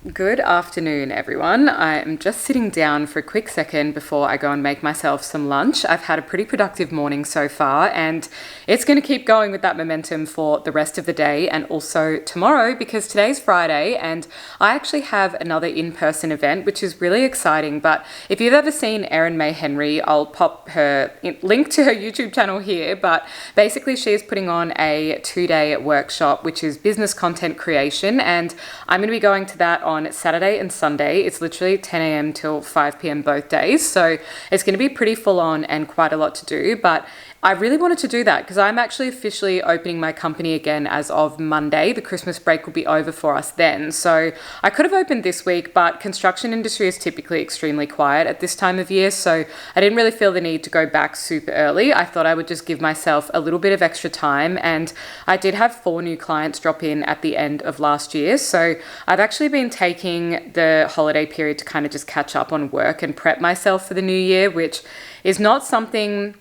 Good afternoon, everyone. I'm just sitting down for a quick second before I go and make myself some lunch. I've had a pretty productive morning so far, and it's going to keep going with that momentum for the rest of the day and also tomorrow because today's Friday and I actually have another in-person event, which is really exciting. But if you've ever seen Erin Henry, I'll pop her link to her YouTube channel here. But basically, she's putting on a 2-day workshop, which is business content creation, and I'm going to be going to that on Saturday and Sunday. It's literally 10 a.m. till 5 p.m. both days. So it's going to be pretty full on and quite a lot to do. But I really wanted to do that because I'm actually officially opening my company again as of Monday. The Christmas break will be over for us then. So I could have opened this week, but construction industry is typically extremely quiet at this time of year. So I didn't really feel the need to go back super early. I thought I would just give myself a little bit of extra time. And I did have 4 new clients drop in at the end of last year. So I've actually been taking the holiday period to kind of just catch up on work and prep myself for the new year, which is not something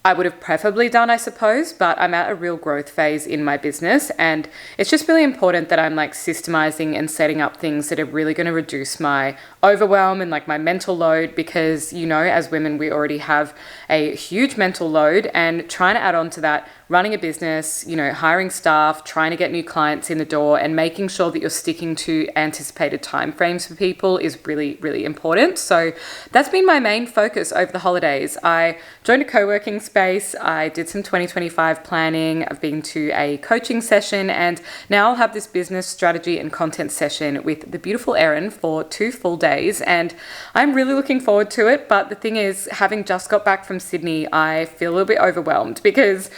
I would have preferably done, I suppose, but I'm at a real growth phase in my business, and it's just really important that I'm like systemizing and setting up things that are really going to reduce my overwhelm and like my mental load because, as women, we already have a huge mental load, and trying to add on to that, running a business, hiring staff, trying to get new clients in the door and making sure that you're sticking to anticipated timeframes for people is really, really important. So that's been my main focus over the holidays. I joined a co-working space. I did some 2025 planning. I've been to a coaching session, and now I'll have this business strategy and content session with the beautiful Erin for 2 full days. And I'm really looking forward to it. But the thing is, having just got back from Sydney, I feel a little bit overwhelmed because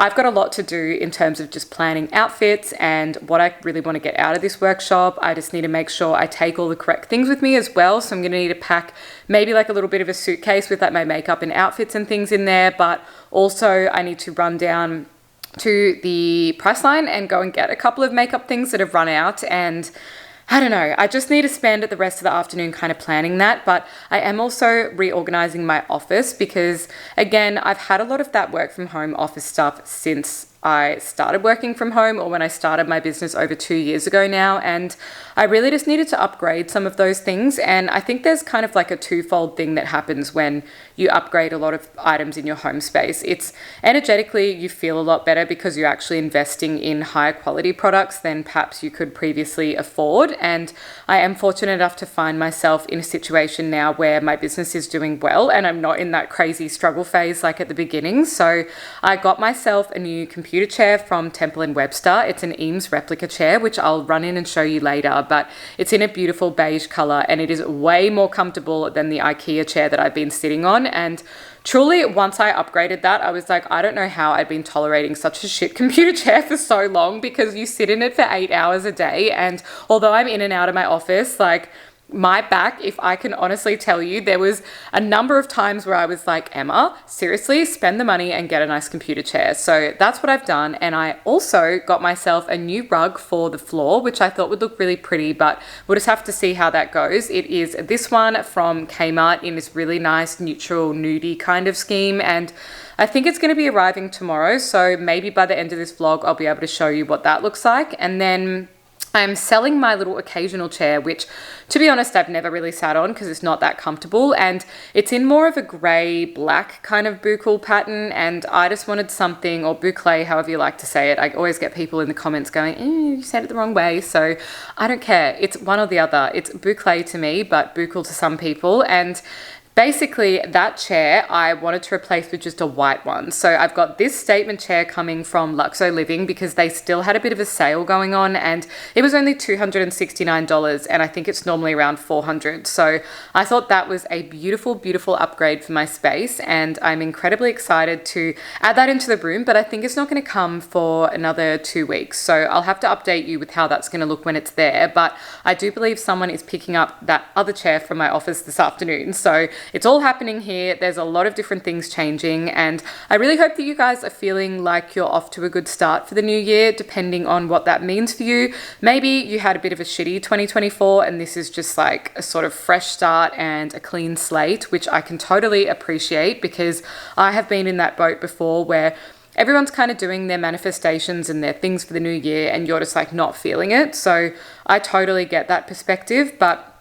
I've got a lot to do in terms of just planning outfits and what I really want to get out of this workshop. I just need to make sure I take all the correct things with me as well. So I'm going to need to pack maybe like a little bit of a suitcase with like my makeup and outfits and things in there. But also I need to run down to the Priceline and go and get a couple of makeup things that have run out, and I don't know, I just need to spend the rest of the afternoon kind of planning that. But I am also reorganizing my office because, again, I've had a lot of that work from home office stuff since I started working from home, or when I started my business over 2 years ago now, and I really just needed to upgrade some of those things. And I think there's kind of like a twofold thing that happens when you upgrade a lot of items in your home space. It's energetically, you feel a lot better because you're actually investing in higher quality products than perhaps you could previously afford. And I am fortunate enough to find myself in a situation now where my business is doing well and I'm not in that crazy struggle phase like at the beginning. So I got myself a new computer chair from Temple & Webster. It's an Eames replica chair, which I'll run in and show you later, but it's in a beautiful beige color and it is way more comfortable than the IKEA chair that I've been sitting on. And truly, once I upgraded that, I was like, I don't know how I'd been tolerating such a shit computer chair for so long, because you sit in it for 8 hours a day. And although I'm in and out of my office, like, my back, if I can honestly tell you, there was a number of times where I was like, Emma, seriously, spend the money and get a nice computer chair. So that's what I've done. And I also got myself a new rug for the floor, which I thought would look really pretty, but we'll just have to see how that goes. It is this one from Kmart in this really nice neutral nudie kind of scheme. And I think it's going to be arriving tomorrow. So maybe by the end of this vlog, I'll be able to show you what that looks like. And then I'm selling my little occasional chair, which, to be honest, I've never really sat on because it's not that comfortable, and it's in more of a grey black kind of buccal pattern, and I just wanted something, or boucle, however you like to say it. I always get people in the comments going, you said it the wrong way, so I don't care. It's one or the other. It's boucle to me, but buccal to some people, and basically, that chair I wanted to replace with just a white one. So I've got this statement chair coming from Luxo Living because they still had a bit of a sale going on, and it was only $269, and I think it's normally around $400. So I thought that was a beautiful, beautiful upgrade for my space, and I'm incredibly excited to add that into the room, but I think it's not going to come for another 2 weeks. So I'll have to update you with how that's going to look when it's there, but I do believe someone is picking up that other chair from my office this afternoon. So it's all happening here. There's a lot of different things changing, and I really hope that you guys are feeling like you're off to a good start for the new year, depending on what that means for you. Maybe you had a bit of a shitty 2024 and this is just like a sort of fresh start and a clean slate, which I can totally appreciate because I have been in that boat before where everyone's kind of doing their manifestations and their things for the new year, and you're just like not feeling it. So I totally get that perspective, but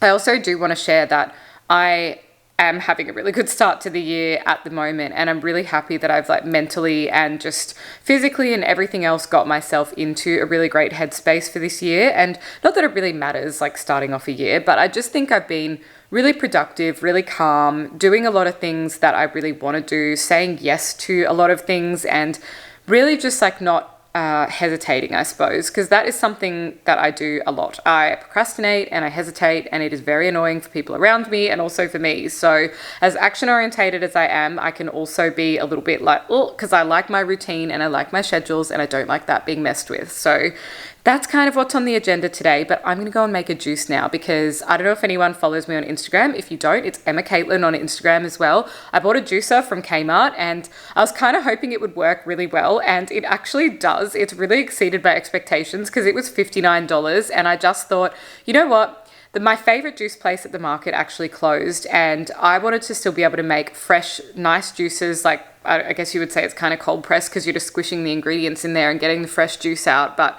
I also do want to share that I am having a really good start to the year at the moment, and I'm really happy that I've like mentally and just physically and everything else got myself into a really great headspace for this year. And not that it really matters like starting off a year, but I just think I've been really productive, really calm, doing a lot of things that I really want to do, saying yes to a lot of things, and really just like not hesitating, I suppose, because that is something that I do a lot. I procrastinate and I hesitate, and it is very annoying for people around me and also for me. So as action orientated as I am, I can also be a little bit like, oh, because I like my routine and I like my schedules and I don't like that being messed with. So that's kind of what's on the agenda today, but I'm going to go and make a juice now because I don't know if anyone follows me on Instagram. If you don't, it's emma.caitlain on Instagram as well. I bought a juicer from Kmart and I was kind of hoping it would work really well, and it actually does. It's really exceeded my expectations because it was $59, and I just thought, you know what? My favorite juice place at the market actually closed, and I wanted to still be able to make fresh, nice juices. Like, I guess you would say it's kind of cold pressed because you're just squishing the ingredients in there and getting the fresh juice out. But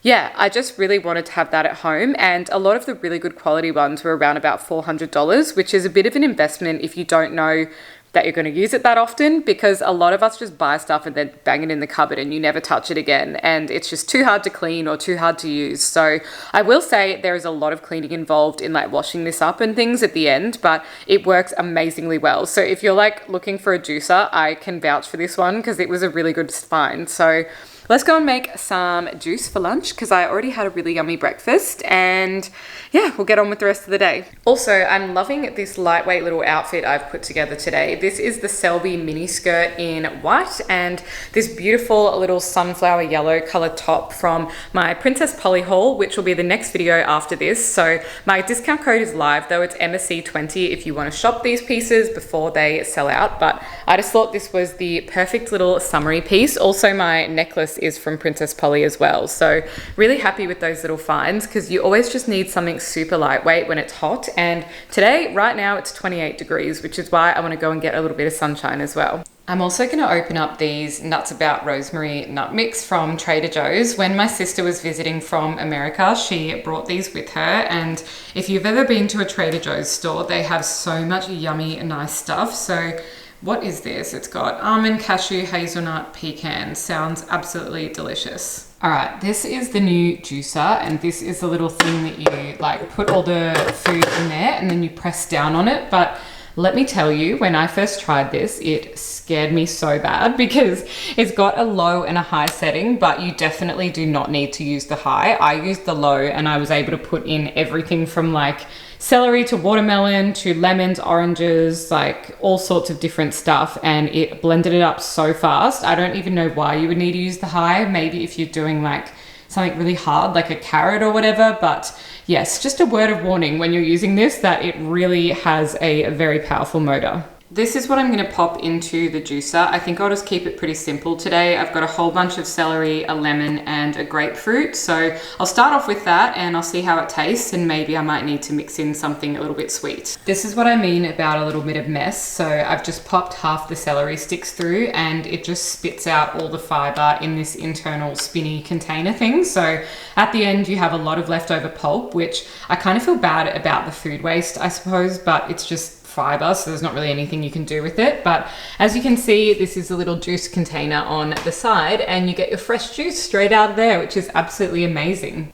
yeah, I just really wanted to have that at home, and a lot of the really good quality ones were around about $400, which is a bit of an investment if you don't know that you're going to use it that often, because a lot of us just buy stuff and then bang it in the cupboard and you never touch it again, and it's just too hard to clean or too hard to use. So I will say there is a lot of cleaning involved in like washing this up and things at the end, but it works amazingly well. So if you're like looking for a juicer, I can vouch for this one because it was a really good find. So let's go and make some juice for lunch because I already had a really yummy breakfast, and yeah, we'll get on with the rest of the day. Also, I'm loving this lightweight little outfit I've put together today. This is the Selby mini skirt in white and this beautiful little sunflower yellow color top from my Princess Polly haul, which will be the next video after this. So my discount code is live though, it's MSC20 if you want to shop these pieces before they sell out, but I just thought this was the perfect little summery piece. Also, my necklace is from Princess Polly as well, so really happy with those little finds because you always just need something super lightweight when it's hot, and today right now it's 28 degrees, which is why I want to go and get a little bit of sunshine as well. I'm also going to open up these Nuts About Rosemary nut mix from Trader Joe's. When my sister was visiting from America, she brought these with her, and if you've ever been to a Trader Joe's store, they have so much yummy nice stuff. So what is this? It's got almond, cashew, hazelnut, pecan. Sounds absolutely delicious. All right, this is the new juicer, and this is the little thing that you like put all the food in there and then you press down on it. But let me tell you, when I first tried this, it scared me so bad because it's got a low and a high setting, but you definitely do not need to use the high. I used the low and I was able to put in everything from like celery to watermelon to lemons, oranges, like all sorts of different stuff, and it blended it up so fast. I don't even know why you would need to use the high. Maybe if you're doing like something really hard like a carrot or whatever, but yes, just a word of warning when you're using this that it really has a very powerful motor. This is what I'm going to pop into the juicer. I think I'll just keep it pretty simple today. I've got a whole bunch of celery, a lemon, and a grapefruit. So I'll start off with that and I'll see how it tastes, and maybe I might need to mix in something a little bit sweet. This is what I mean about a little bit of mess. So I've just popped half the celery sticks through and it just spits out all the fiber in this internal spinny container thing. So at the end you have a lot of leftover pulp, which I kind of feel bad about the food waste, I suppose, but it's just fiber, so there's not really anything you can do with it. But as you can see, this is a little juice container on the side and you get your fresh juice straight out of there, which is absolutely amazing.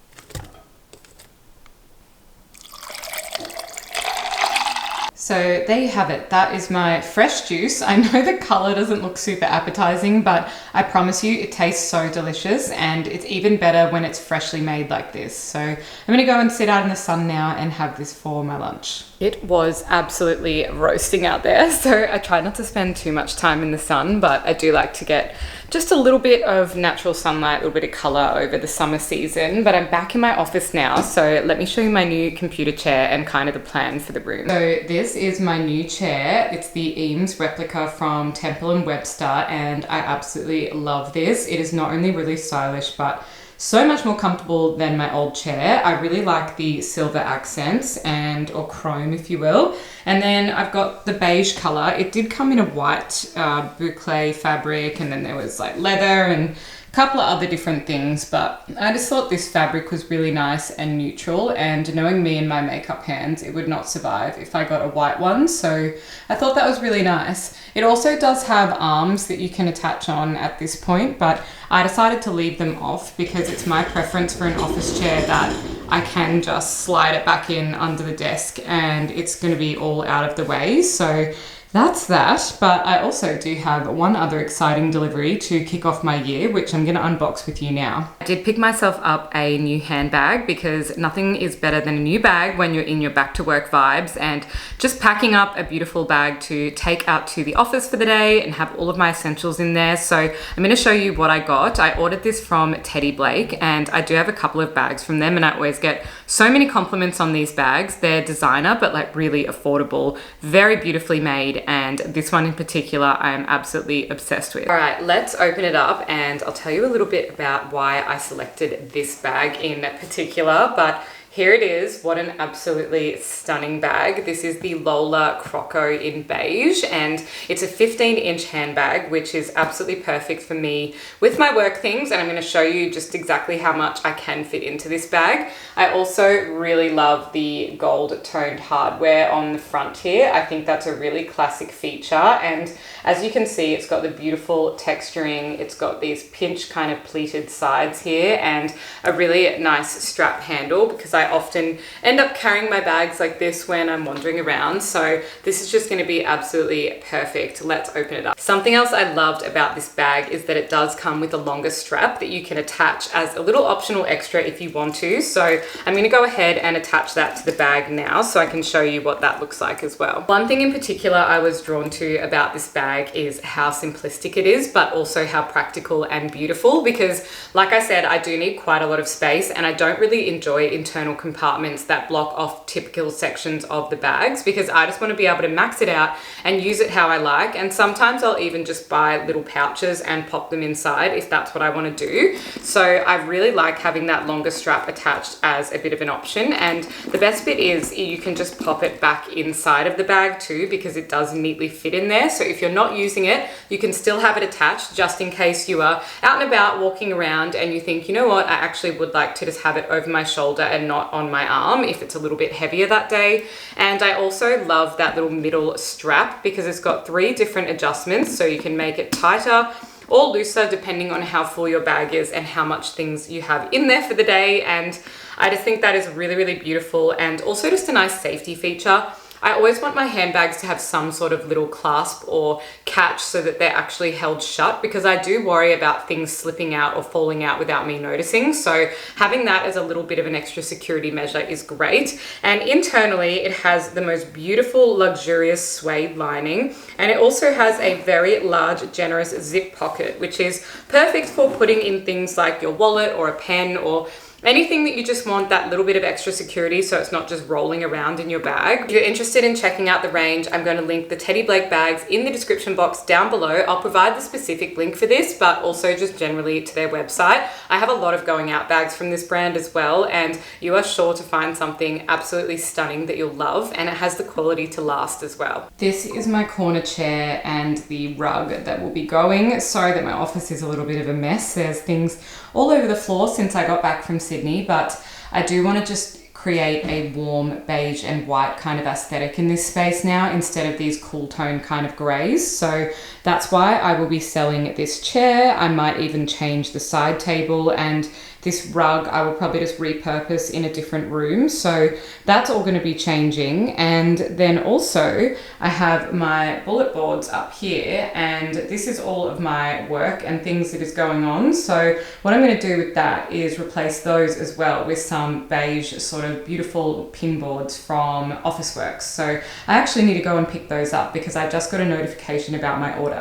So there you have it. That is my fresh juice. I know the color doesn't look super appetizing, but I promise you it tastes so delicious, and it's even better when it's freshly made like this. So I'm gonna go and sit out in the sun now and have this for my lunch. It was absolutely roasting out there, so I try not to spend too much time in the sun, but I do like to get just a little bit of natural sunlight, a little bit of color over the summer season. But I'm back in my office now, so let me show you my new computer chair and kind of the plan for the room. So this is my new chair. It's the Eames replica from Temple & Webster, and I absolutely love this. It is not only really stylish, but so much more comfortable than my old chair. I really like the silver accents or chrome, if you will. And then I've got the beige color. It did come in a white boucle fabric, and then there was like leather and a couple of other different things, but I just thought this fabric was really nice and neutral, and knowing me and my makeup hands, it would not survive if I got a white one, so I thought that was really nice. It also does have arms that you can attach on at this point, but I decided to leave them off because it's my preference for an office chair that I can just slide it back in under the desk and it's going to be all out of the way. So that's that, but I also do have one other exciting delivery to kick off my year, which I'm going to unbox with you now. I did pick myself up a new handbag because nothing is better than a new bag when you're in your back to work vibes, and just packing up a beautiful bag to take out to the office for the day and have all of my essentials in there. So I'm going to show you what I got. I ordered this from Teddy Blake, and I do have a couple of bags from them, and I always get so many compliments on these bags. They're designer, but like really affordable, very beautifully made. And this one in particular, I am absolutely obsessed with. All right, let's open it up and I'll tell you a little bit about why I selected this bag in particular, but here it is. What an absolutely stunning bag. This is the Lola Croco in beige, and it's a 15-inch handbag, which is absolutely perfect for me with my work things. And I'm going to show you just exactly how much I can fit into this bag. I also really love the gold toned hardware on the front here. I think that's a really classic feature. And as you can see, it's got the beautiful texturing. It's got these pinch kind of pleated sides here and a really nice strap handle, because I often end up carrying my bags like this when I'm wandering around. So this is just going to be absolutely perfect. Let's open it up. Something else I loved about this bag is that it does come with a longer strap that you can attach as a little optional extra if you want to. So I'm going to go ahead and attach that to the bag now so I can show you what that looks like as well. One thing in particular I was drawn to about this bag is how simplistic it is, but also how practical and beautiful, because like I said, I do need quite a lot of space and I don't really enjoy internal compartments that block off typical sections of the bags, because I just want to be able to max it out and use it how I like. And sometimes I'll even just buy little pouches and pop them inside if that's what I want to do. So I really like having that longer strap attached as a bit of an option. And the best bit is you can just pop it back inside of the bag too, because it does neatly fit in there. So if you're not using it, you can still have it attached just in case you are out and about walking around and you think, you know what, I actually would like to just have it over my shoulder and not on my arm if it's a little bit heavier that day. And I also love that little middle strap because it's got 3 different adjustments, so you can make it tighter or looser depending on how full your bag is and how much things you have in there for the day. And I just think that is really, really beautiful, and also just a nice safety feature. I always want my handbags to have some sort of little clasp or catch so that they're actually held shut, because I do worry about things slipping out or falling out without me noticing. So having that as a little bit of an extra security measure is great. And internally, it has the most beautiful, luxurious suede lining. And it also has a very large, generous zip pocket, which is perfect for putting in things like your wallet or a pen or anything that you just want that little bit of extra security so it's not just rolling around in your bag. If you're interested in checking out the range, I'm going to link the Teddy Blake bags in the description box down below. I'll provide the specific link for this, but also just generally to their website. I have a lot of going out bags from this brand as well, and you are sure to find something absolutely stunning that you'll love, and it has the quality to last as well. This is my corner chair and the rug that will be going. Sorry that my office is a little bit of a mess. There's things all over the floor since I got back from Sydney, but I do want to just create a warm beige and white kind of aesthetic in this space now instead of these cool tone kind of grays. So that's why I will be selling this chair. I might even change the side table, and this rug I will probably just repurpose in a different room. So that's all going to be changing. And then also I have my bullet boards up here, and this is all of my work and things that is going on. So what I'm going to do with that is replace those as well with some beige sort of beautiful pin boards from Officeworks. So I actually need to go and pick those up because I just got a notification about my order.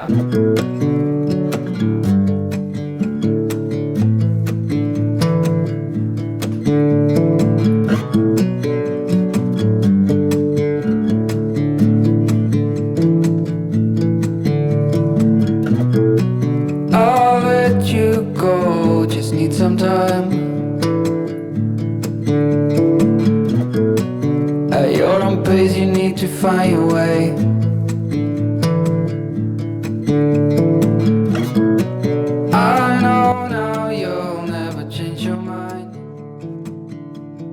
I'll let you go, just need some time. At your own pace, you need to find your way. I know now you'll never change your mind.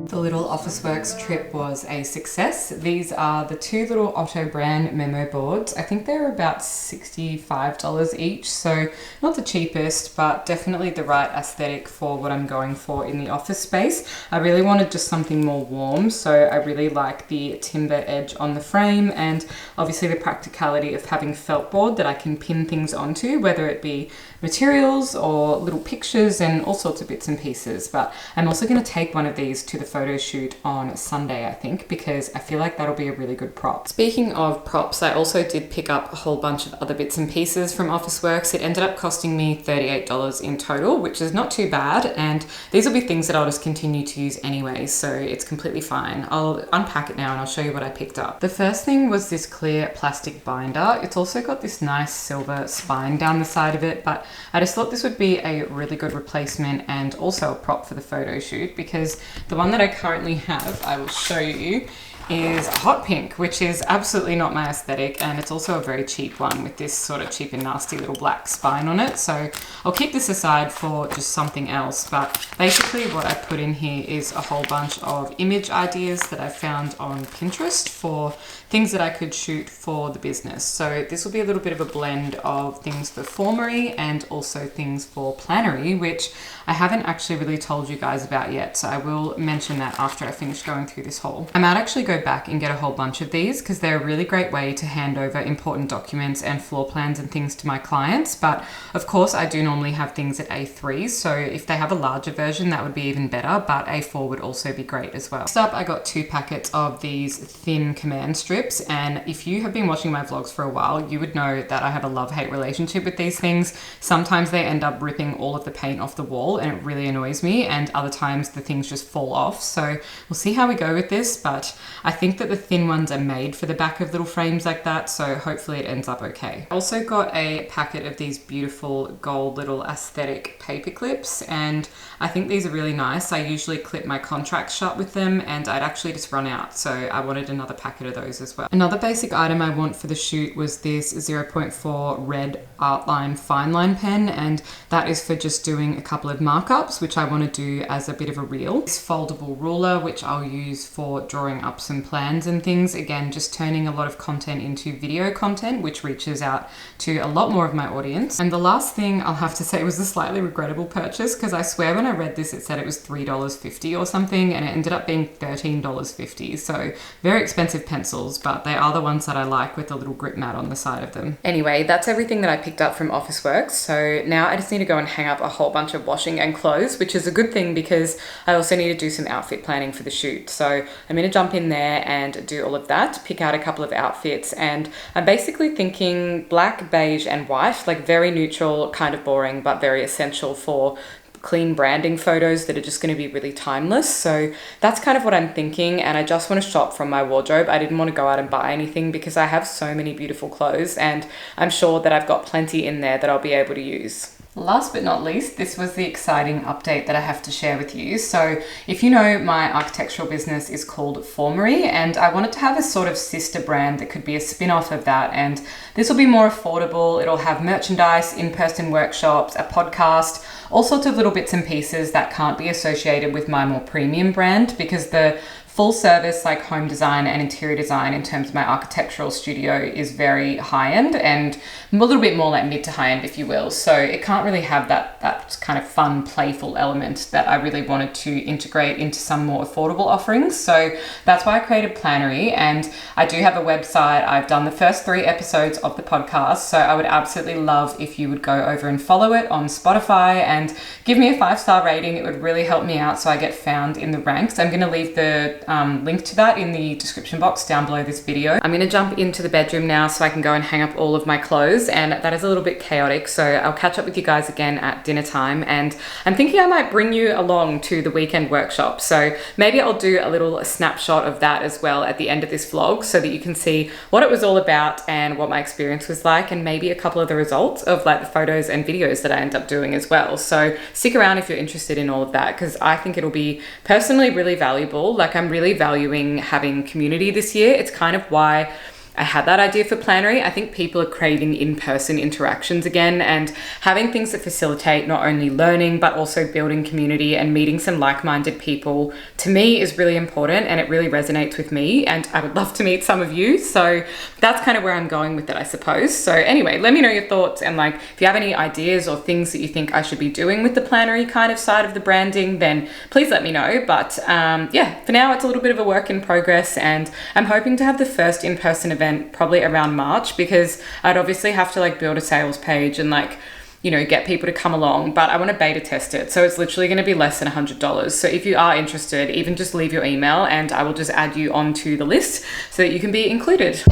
The little Officeworks trip was a success. These are the two little Otto brand memo boards. I think they're about $65 each, so not the cheapest, but definitely the right aesthetic for what I'm going for in the office space. I really wanted just something more warm, so I really like the timber edge on the frame and obviously the practicality of having felt board that I can pin things onto, whether it be materials or little pictures and all sorts of bits and pieces. But I'm also going to take one of these to the photo shoot on Sunday, I think, because I feel like that'll be a really good prop. Speaking of props, I also did pick up a whole bunch of other bits and pieces from Officeworks. It ended up costing me $38 in total, which is not too bad, and these will be things that I'll just continue to use anyway, so it's completely fine. I'll unpack it now and I'll show you what I picked up. The first thing was this clear plastic binder. It's also got this nice silver spine down the side of it, but I just thought this would be a really good replacement and also a prop for the photo shoot, because the one that I currently have, I will show you, is hot pink, which is absolutely not my aesthetic, and it's also a very cheap one with this sort of cheap and nasty little black spine on it. So I'll keep this aside for just something else, but basically what I put in here is a whole bunch of image ideas that I found on Pinterest for things that I could shoot for the business. So this will be a little bit of a blend of things for Planery and also things for Planery, which I haven't actually really told you guys about yet, so I will mention that after I finish going through this haul. I might actually go back and get a whole bunch of these because they're a really great way to hand over important documents and floor plans and things to my clients, but of course I do normally have things at A3, so if they have a larger version that would be even better, but A4 would also be great as well. Next up, I got 2 packets of these thin command strips, and if you have been watching my vlogs for a while, you would know that I have a love-hate relationship with these things. Sometimes they end up ripping all of the paint off the wall and it really annoys me, and other times the things just fall off, so we'll see how we go with this, but I think that the thin ones are made for the back of little frames like that, so hopefully it ends up okay. I also got a packet of these beautiful gold little aesthetic paper clips, and I think these are really nice. I usually clip my contracts shut with them and I'd actually just run out, so I wanted another packet of those as well. Another basic item I want for the shoot was this 0.4 red Artline fine line pen, and that is for just doing a couple of markups, which I want to do as a bit of a reel. This foldable ruler, which I'll use for drawing up some plans and things. Again, just turning a lot of content into video content, which reaches out to a lot more of my audience. And the last thing I'll have to say was a slightly regrettable purchase, because I swear when I read this it said it was $3.50 or something, and it ended up being $13.50. So very expensive pencils, but they are the ones that I like with the little grip mat on the side of them. Anyway, that's everything that I picked up from Officeworks. So now I just need to go and hang up a whole bunch of washing and clothes, which is a good thing because I also need to do some outfit planning for the shoot. So I'm going to jump in there and do all of that, pick out a couple of outfits, and I'm basically thinking black, beige and white, like very neutral, kind of boring, but very essential for clean branding photos that are just going to be really timeless. So that's kind of what I'm thinking, and I just want to shop from my wardrobe. I didn't want to go out and buy anything because I have so many beautiful clothes, and I'm sure that I've got plenty in there that I'll be able to use. Last but not least, this was the exciting update that I have to share with you. So if you know, my architectural business is called Planery, and I wanted to have a sort of sister brand that could be a spin-off of that, and this will be more affordable. It'll have merchandise, in-person workshops, a podcast, all sorts of little bits and pieces that can't be associated with my more premium brand, because the full service like home design and interior design in terms of my architectural studio is very high end and a little bit more like mid to high end, if you will. So it can't really have that kind of fun, playful element that I really wanted to integrate into some more affordable offerings. So that's why I created Planery, and I do have a website. I've done the first 3 episodes of the podcast, so I would absolutely love if you would go over and follow it on Spotify and give me a 5-star rating. It would really help me out so I get found in the ranks. I'm going to leave the link to that in the description box down below this video. I'm going to jump into the bedroom now so I can go and hang up all of my clothes, and that is a little bit chaotic, so I'll catch up with you guys again at dinner time. And I'm thinking I might bring you along to the weekend workshop, so maybe I'll do a little snapshot of that as well at the end of this vlog so that you can see what it was all about and what my experience was like, and maybe a couple of the results of like the photos and videos that I end up doing as well. So stick around if you're interested in all of that, because I think it'll be personally really valuable. Like, I'm really really valuing having community this year. It's kind of why I had that idea for Planery. I think people are craving in-person interactions again, and having things that facilitate not only learning but also building community and meeting some like-minded people, to me, is really important, and it really resonates with me, and I would love to meet some of you. So that's kind of where I'm going with it, I suppose. So anyway, let me know your thoughts, and like if you have any ideas or things that you think I should be doing with the Planery kind of side of the branding, then please let me know. But yeah, for now it's a little bit of a work in progress, and I'm hoping to have the first in-person event probably around March, because I'd obviously have to like build a sales page and like, you know, get people to come along, but I want to beta test it. So it's literally going to be less than $100. So if you are interested, even just leave your email and I will just add you onto the list so that you can be included.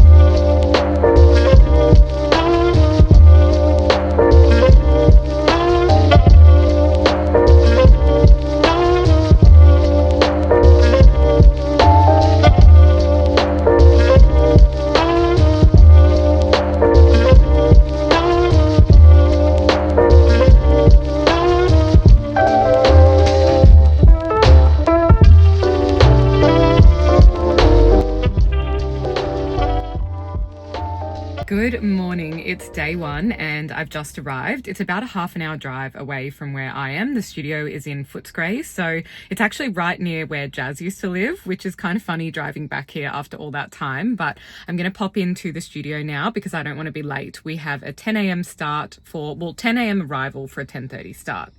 Good morning, it's day one and I've just arrived. It's about a half an hour drive away from where I am. The studio is in Footscray, so it's actually right near where Jazz used to live, which is kind of funny driving back here after all that time. But I'm going to pop into the studio now because I don't want to be late. We have a 10 a.m. start for, well, 10 a.m. arrival for a 10:30 start.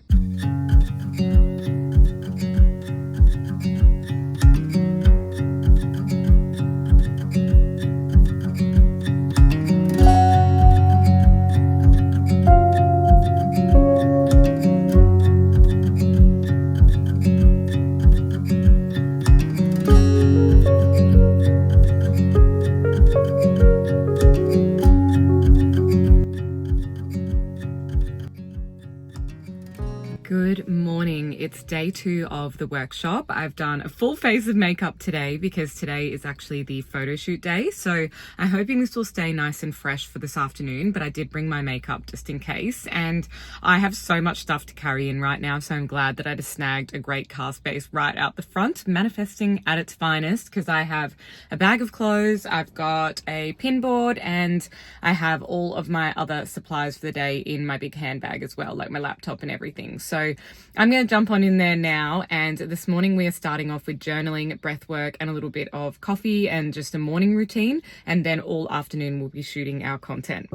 Good morning. It's day 2 of the workshop. I've done a full face of makeup today because today is actually the photo shoot day. So I'm hoping this will stay nice and fresh for this afternoon, but I did bring my makeup just in case. And I have so much stuff to carry in right now, so I'm glad that I just snagged a great car space right out the front, manifesting at its finest, because I have a bag of clothes, I've got a pin board, and I have all of my other supplies for the day in my big handbag as well, like my laptop and everything. So I'm going to jump on in there now, and this morning we are starting off with journaling, breath work, and a little bit of coffee and just a morning routine, and then all afternoon we'll be shooting our content.